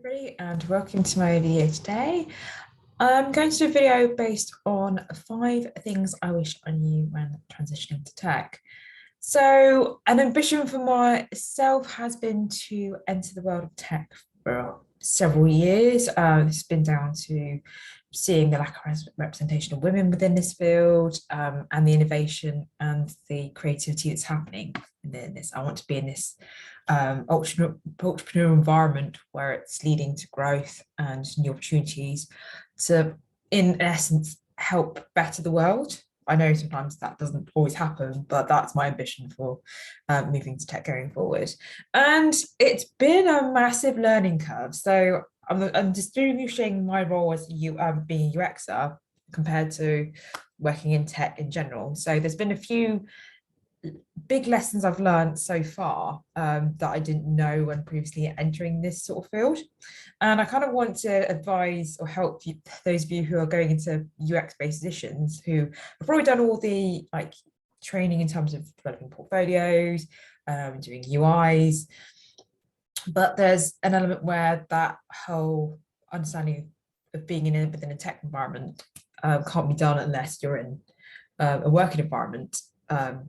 Everybody, and welcome to my video today. I'm going to do a video based on 5 things I wish I knew when transitioning to tech. So an ambition for myself has been to enter the world of tech for several years. It's been down to seeing the lack of representation of women within this field, and the innovation and the creativity that's happening in this. I want to be in this entrepreneurial environment where it's leading to growth and new opportunities to, in essence, help better the world. I know sometimes that doesn't always happen, but that's my ambition for moving to tech going forward. And it's been a massive learning curve. So I'm distinguishing my role as being a UXer compared to working in tech in general. So there's been a few big lessons I've learned so far that I didn't know when previously entering this sort of field. And I kind of want to advise or help those of you who are going into UX-based positions who have probably done all the training in terms of developing portfolios, doing UIs, but there's an element where that whole understanding of being within a tech environment can't be done unless you're in a working environment.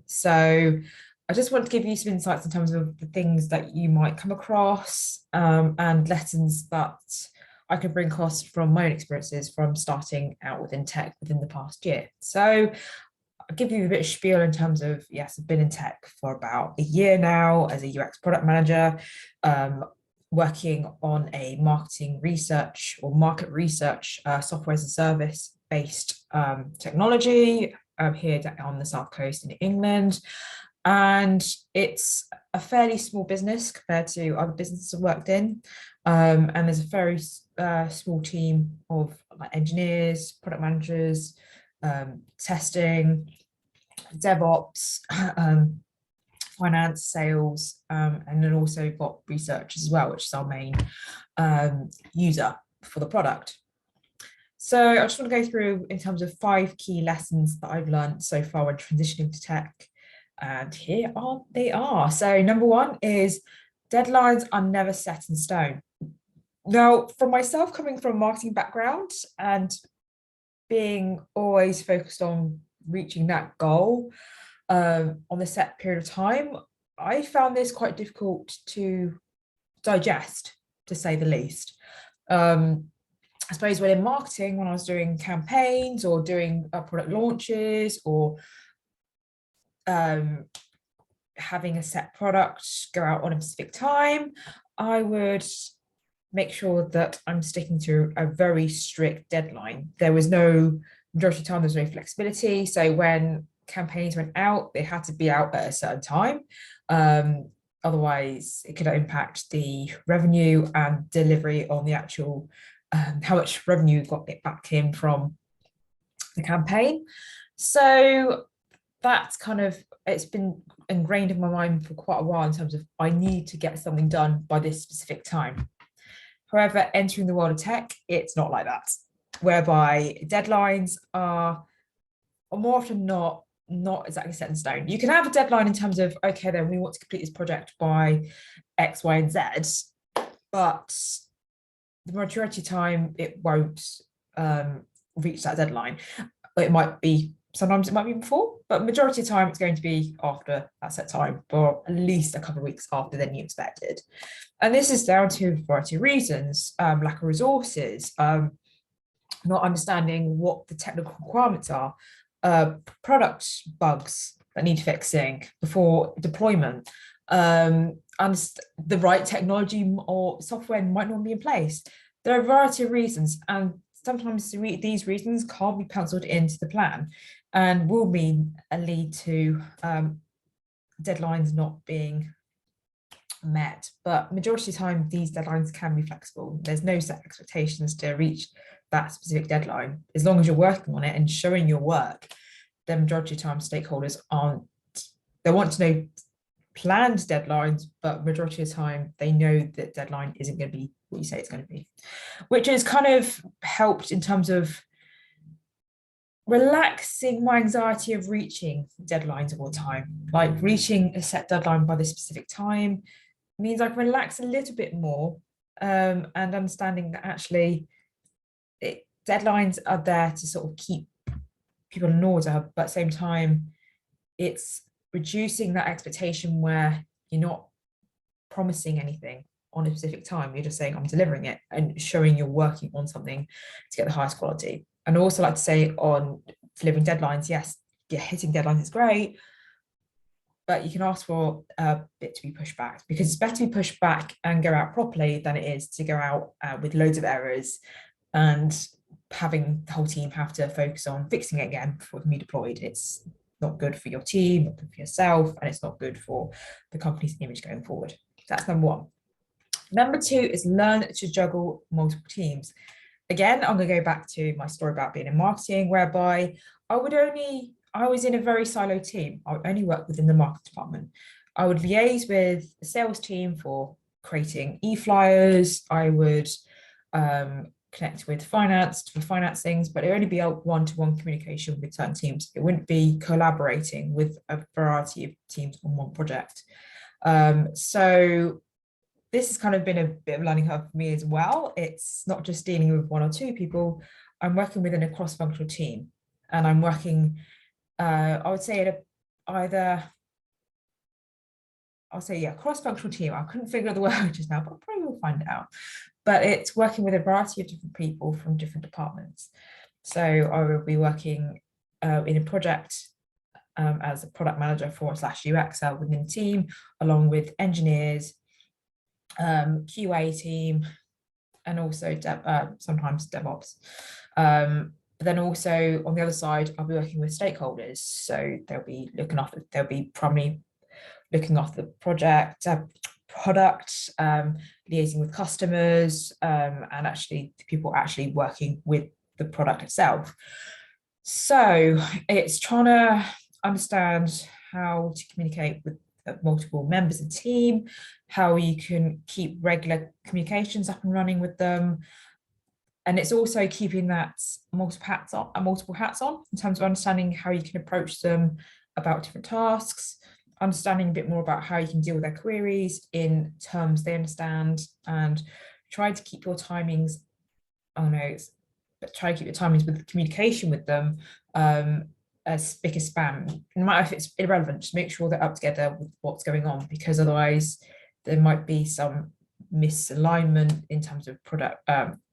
So I just want to give you some insights in terms of the things that you might come across, and lessons that I can bring across from my own experiences from starting out within tech within the past year. So I'll give you a bit of spiel in terms of, yes, I've been in tech for about a year now as a UX product manager, working on a marketing research or market research software as a service based technology here on the South Coast in England. And it's a fairly small business compared to other businesses I've worked in. And there's a very small team of engineers, product managers, testing, DevOps, finance, sales, and then also got research as well, which is our main user for the product. So I just want to go through in terms of 5 key lessons that I've learned so far when transitioning to tech. And here they are. So number 1 is deadlines are never set in stone. Now, for myself, coming from a marketing background and being always focused on reaching that goal on a set period of time, I found this quite difficult to digest, to say the least. I suppose when in marketing, when I was doing campaigns or doing product launches or having a set product go out on a specific time, I would make sure that I'm sticking to a very strict deadline. There was no, majority of the time, there's no flexibility. So when campaigns went out, they had to be out at a certain time. Otherwise, it could impact the revenue and delivery on the actual how much revenue got it back in from the campaign. So that's kind of, it's been ingrained in my mind for quite a while in terms of I need to get something done by this specific time. However, entering the world of tech, it's not like that, whereby deadlines are more often not exactly set in stone. You can have a deadline in terms of, okay, then we want to complete this project by X, Y, and Z, but the majority of time it won't reach that deadline. It might be, sometimes it might be before, but majority of the time it's going to be after that set time, for at least a couple of weeks after than you expected. And this is down to a variety of reasons: lack of resources, not understanding what the technical requirements are, product bugs that need fixing before deployment, and the right technology or software might not be in place. There are a variety of reasons, and sometimes these reasons can't be penciled into the plan and will lead to deadlines not being met. But majority of the time, these deadlines can be flexible. There's no set expectations to reach that specific deadline. As long as you're working on it and showing your work, the majority of the time stakeholders they want to know planned deadlines, but majority of the time they know that deadline isn't going to be what you say it's going to be, which has kind of helped in terms of relaxing my anxiety of reaching deadlines all the time. Like reaching a set deadline by this specific time means I can relax a little bit more and understanding that actually deadlines are there to sort of keep people in order, but at the same time, it's reducing that expectation where you're not promising anything on a specific time. You're just saying, I'm delivering it, and showing you're working on something to get the highest quality. And I also like to say on delivering deadlines, yes, yeah, hitting deadlines is great, but you can ask for a bit to be pushed back, because it's better to be pushed back and go out properly than it is to go out with loads of errors and having the whole team have to focus on fixing it again before it can be deployed. It's not good for your team, not good for yourself, and it's not good for the company's image going forward. That's number one. Number two is learn to juggle multiple teams. Again, I'm going to go back to my story about being in marketing, whereby I was in a very siloed team. I would only work within the market department. I would liaise with the sales team for creating e-flyers. I would connect with finance for finance things, but it would only be a one-to-one communication with certain teams. It wouldn't be collaborating with a variety of teams on one project. So this has kind of been a bit of a learning curve for me as well. It's not just dealing with one or two people. I'm working within a cross-functional team, and I'm working, I would say at cross-functional team. I couldn't figure out the word just now, but I probably will find it out. But it's working with a variety of different people from different departments. So I will be working in a project as a product manager / UXer within the team, along with engineers, QA team, and also sometimes DevOps. But then also on the other side, I'll be working with stakeholders. So they'll be primarily looking after the product, liaising with customers, and actually the people actually working with the product itself. So it's trying to understand how to communicate with multiple members of the team, how you can keep regular communications up and running with them. And it's also keeping that multiple hats on in terms of understanding how you can approach them about different tasks, understanding a bit more about how you can deal with their queries in terms they understand, and try to keep your timings, try to keep your timings with the communication with them as spick as span. No matter if it's irrelevant, just make sure they're up together with what's going on, because otherwise there might be some misalignment in terms of product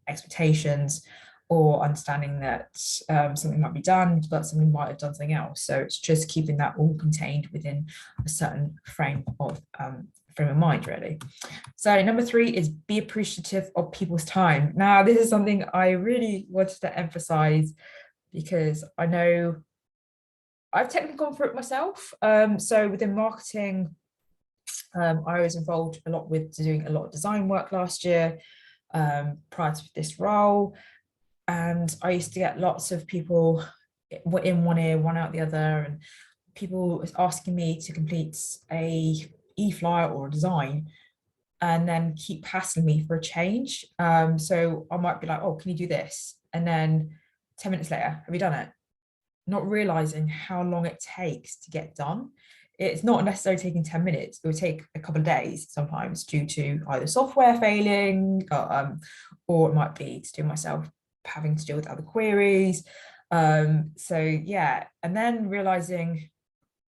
expectations, or understanding that something might be done, but somebody might have done something else. So it's just keeping that all contained within a certain frame of mind, really. So number three is be appreciative of people's time. Now, this is something I really wanted to emphasize, because I know I've technically gone through it myself. So within marketing, I was involved a lot with doing a lot of design work last year prior to this role. And I used to get lots of people in one ear, one out the other, and people asking me to complete a e-flyer or a design, and then keep hassling me for a change. So I might be like, oh, can you do this? And then 10 minutes later, have you done it? Not realizing how long it takes to get done. It's not necessarily taking 10 minutes. It will take a couple of days sometimes, due to either software failing, or it might be to do myself having to deal with other queries. So yeah, and then realizing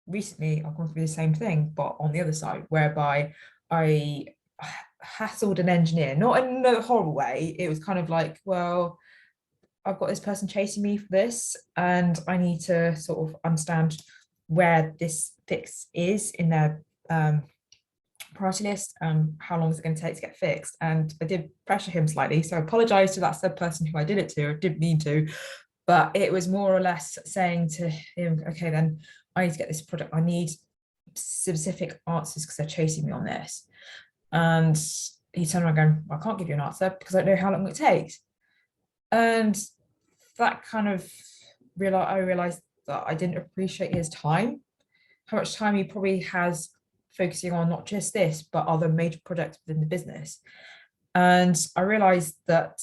recently I've gone through the same thing, but on the other side, whereby I hassled an engineer, not in a horrible way. It was kind of like, well, I've got this person chasing me for this, and I need to sort of understand where this fix is in their priority list, and how long is it going to take to get fixed. And I did pressure him slightly, so I apologize to that said person who I did it to. I didn't mean to, but it was more or less saying to him, okay, then I need to get this product, I need specific answers because they're chasing me on this. And he turned around going, well, I can't give you an answer because I don't know how long it takes. And that kind of I realized that I didn't appreciate his time, how much time he probably has focusing on not just this, but other major projects within the business. And I realized that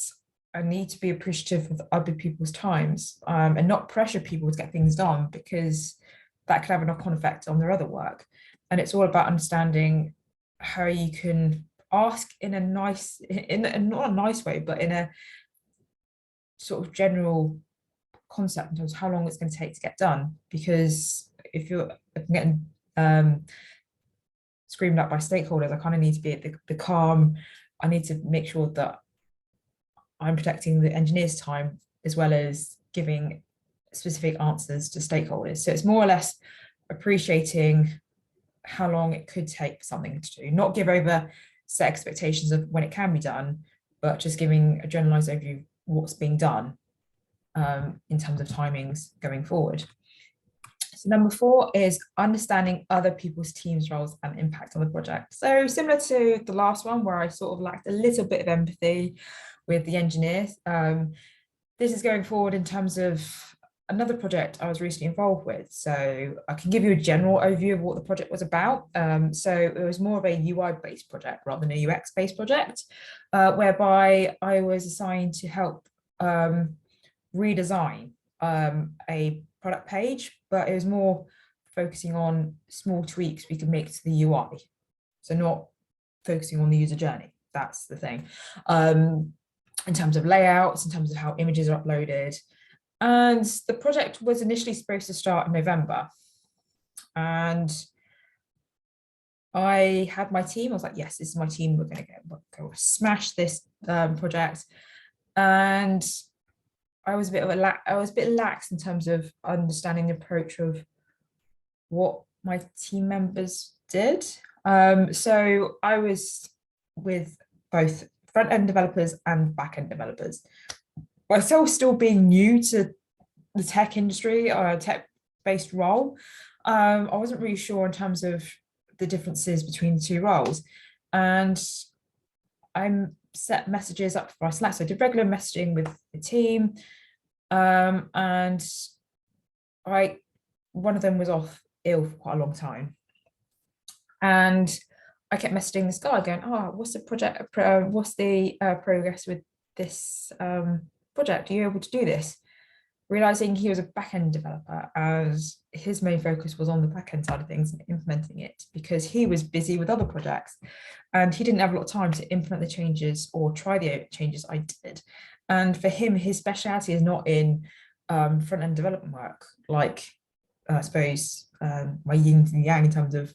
I need to be appreciative of other people's times, and not pressure people to get things done, because that could have a knock-on effect on their other work. And it's all about understanding how you can ask in a nice, not a nice way, but in a sort of general concept in terms of how long it's going to take to get done. Because if you're getting screamed at by stakeholders, I kind of need to be at the calm. I need to make sure that I'm protecting the engineer's time as well as giving specific answers to stakeholders. So it's more or less appreciating how long it could take for something to do, not give over set expectations of when it can be done, but just giving a generalized overview of what's being done in terms of timings going forward. So number 4 is understanding other people's teams' roles and impact on the project. So similar to the last one where I sort of lacked a little bit of empathy with the engineers, this is going forward in terms of another project I was recently involved with. So I can give you a general overview of what the project was about. So it was more of a UI-based project rather than a UX-based project, whereby I was assigned to help redesign a product page, but it was more focusing on small tweaks we could make to the UI. So not focusing on the user journey. That's the thing. In terms of layouts, in terms of how images are uploaded. And the project was initially supposed to start in November. And I had my team, I was like, yes, this is my team. We're going to go smash this project. And I was a bit lax in terms of understanding the approach of what my team members did. So I was with both front-end developers and back-end developers. Myself still being new to the tech industry or a tech-based role, I wasn't really sure in terms of the differences between the two roles. And I set messages up for my Slack. So I did regular messaging with the team. And one of them was off ill for quite a long time. And I kept messaging this guy going, oh, what's the project, what's the progress with this project? Are you able to do this? Realizing he was a back-end developer, as his main focus was on the back-end side of things and implementing it, because he was busy with other projects and he didn't have a lot of time to implement the changes or try the changes I did. And for him, his speciality is not in front-end development work, like I suppose my yin and yang in terms of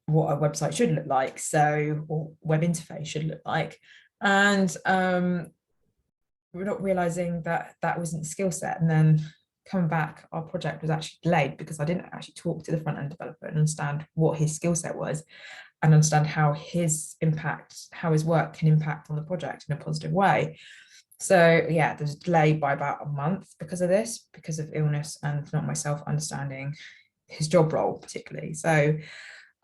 what a website should look like, so, or web interface should look like. And we're not realizing that that wasn't the skill set. And then coming back, our project was actually delayed because I didn't actually talk to the front end developer and understand what his skill set was and understand how his work can impact on the project in a positive way. So yeah, there's a delay by about a month because of this, because of illness and not myself understanding his job role particularly. So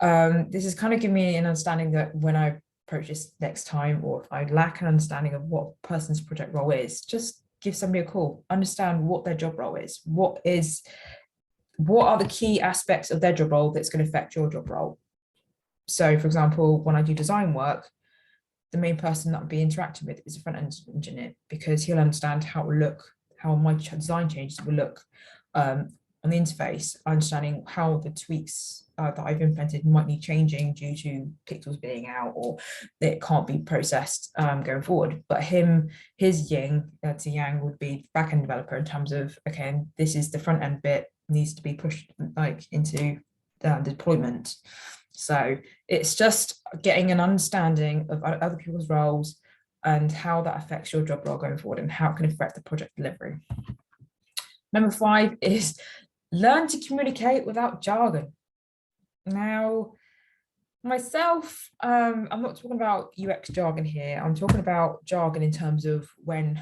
this is kind of giving me an understanding that when I approach this next time, or if I lack an understanding of what a person's project role is, just give somebody a call, understand what their job role is, what are the key aspects of their job role that's going to affect your job role. So for example, when I do design work, the main person that I'll be interacting with is a front-end engineer, because he'll understand how my design changes will look on the interface, understanding how the tweaks that I've implemented might need changing due to pixels being out, or that it can't be processed going forward. But his yin to yang would be back-end developer in terms of, okay, this is the front-end bit needs to be pushed like into the deployment. So it's just getting an understanding of other people's roles and how that affects your job role going forward and how it can affect the project delivery. Number 5 is learn to communicate without jargon. Now, myself, I'm not talking about UX jargon here. I'm talking about jargon in terms of when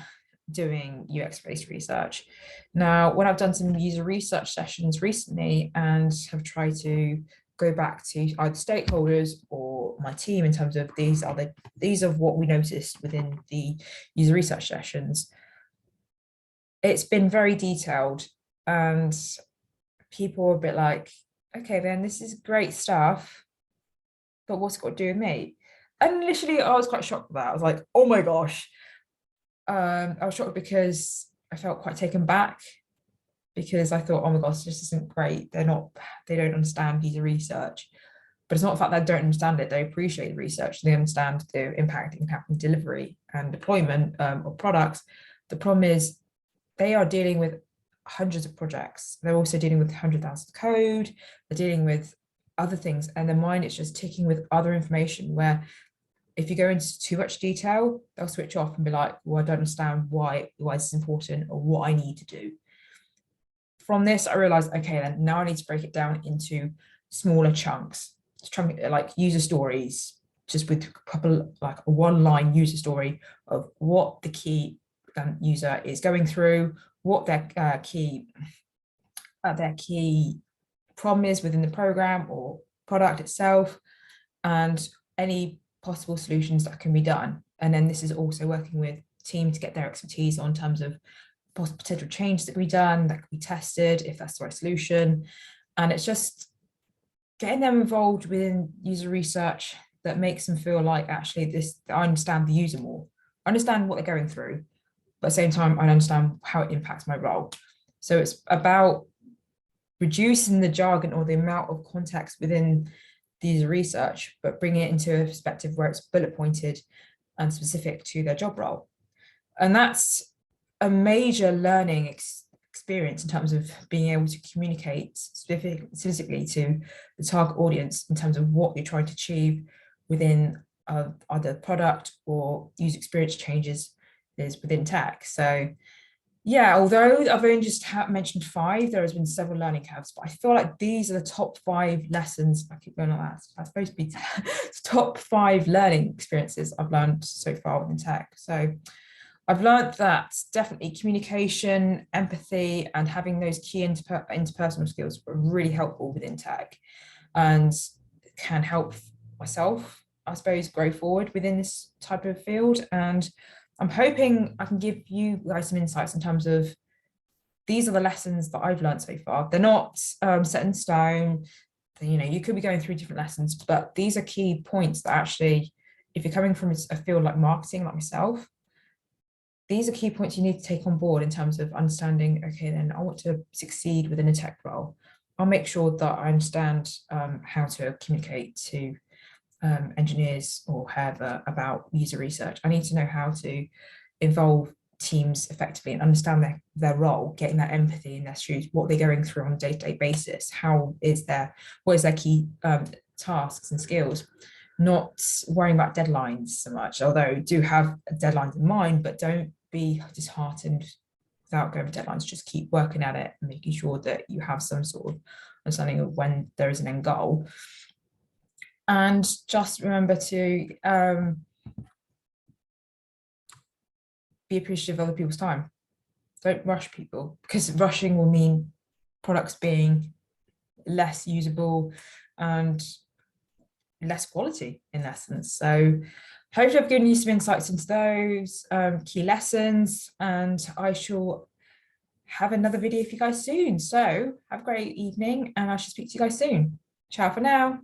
doing UX-based research. Now, when I've done some user research sessions recently and have tried to go back to either stakeholders or my team in terms of these are what we noticed within the user research sessions, it's been very detailed, and people are a bit like, okay, then this is great stuff, but what's it got to do with me? And initially I was quite shocked with that. I was like, oh my gosh. I was shocked because I felt quite taken back, because I thought, oh my gosh, this isn't great. They don't understand user research. But it's not the fact that they don't understand it. They appreciate the research. They understand the impact it can have on delivery and deployment of products. The problem is they are dealing with hundreds of projects. They're also dealing with 100,000 code. They're dealing with other things, and their mind is just ticking with other information, where if you go into too much detail, they'll switch off and be like, well, I don't understand why this is important or what I need to do. From this, I realized, okay, then now I need to break it down into smaller chunks, like user stories, just with a couple, like a one-line user story of what the key user is going through, what their key problem is within the program or product itself, and any possible solutions that can be done. And then this is also working with team to get their expertise on terms of potential changes that can be done, that can be tested if that's the right solution. And it's just getting them involved within user research that makes them feel like, actually, I understand the user more. I understand what they're going through, but at the same time, I understand how it impacts my role. So it's about reducing the jargon or the amount of context within the user research, but bringing it into a perspective where it's bullet pointed and specific to their job role. And that's a major learning experience in terms of being able to communicate specifically to the target audience in terms of what you're trying to achieve within either product or user experience changes is within tech. So yeah, although I've only just mentioned 5, there has been several learning curves, but I feel like these are the top 5 lessons. I keep going like that. That's supposed to be top 5 learning experiences I've learned so far within tech. So I've learned that definitely communication, empathy, and having those key interpersonal skills are really helpful within tech, and can help myself, I suppose, grow forward within this type of field. And I'm hoping I can give you guys some insights in terms of, these are the lessons that I've learned so far. They're not set in stone. You could be going through different lessons, but these are key points that actually, if you're coming from a field like marketing, like myself, these are key points you need to take on board in terms of understanding, okay, then I want to succeed within a tech role. I'll make sure that I understand how to communicate to engineers or whoever about user research. I need to know how to involve teams effectively and understand their role, getting that empathy in their shoes, what they're going through on a day-to-day basis, what is their key tasks and skills. Not worrying about deadlines so much, although do have deadlines in mind, but don't be disheartened without going for deadlines. Just keep working at it and making sure that you have some sort of understanding of when there is an end goal. And just remember to be appreciative of other people's time. Don't rush people, because rushing will mean products being less usable and less quality in essence. So hopefully I've given you some insights into those key lessons, and I shall have another video for you guys soon. So have a great evening, and I shall speak to you guys soon. Ciao for now.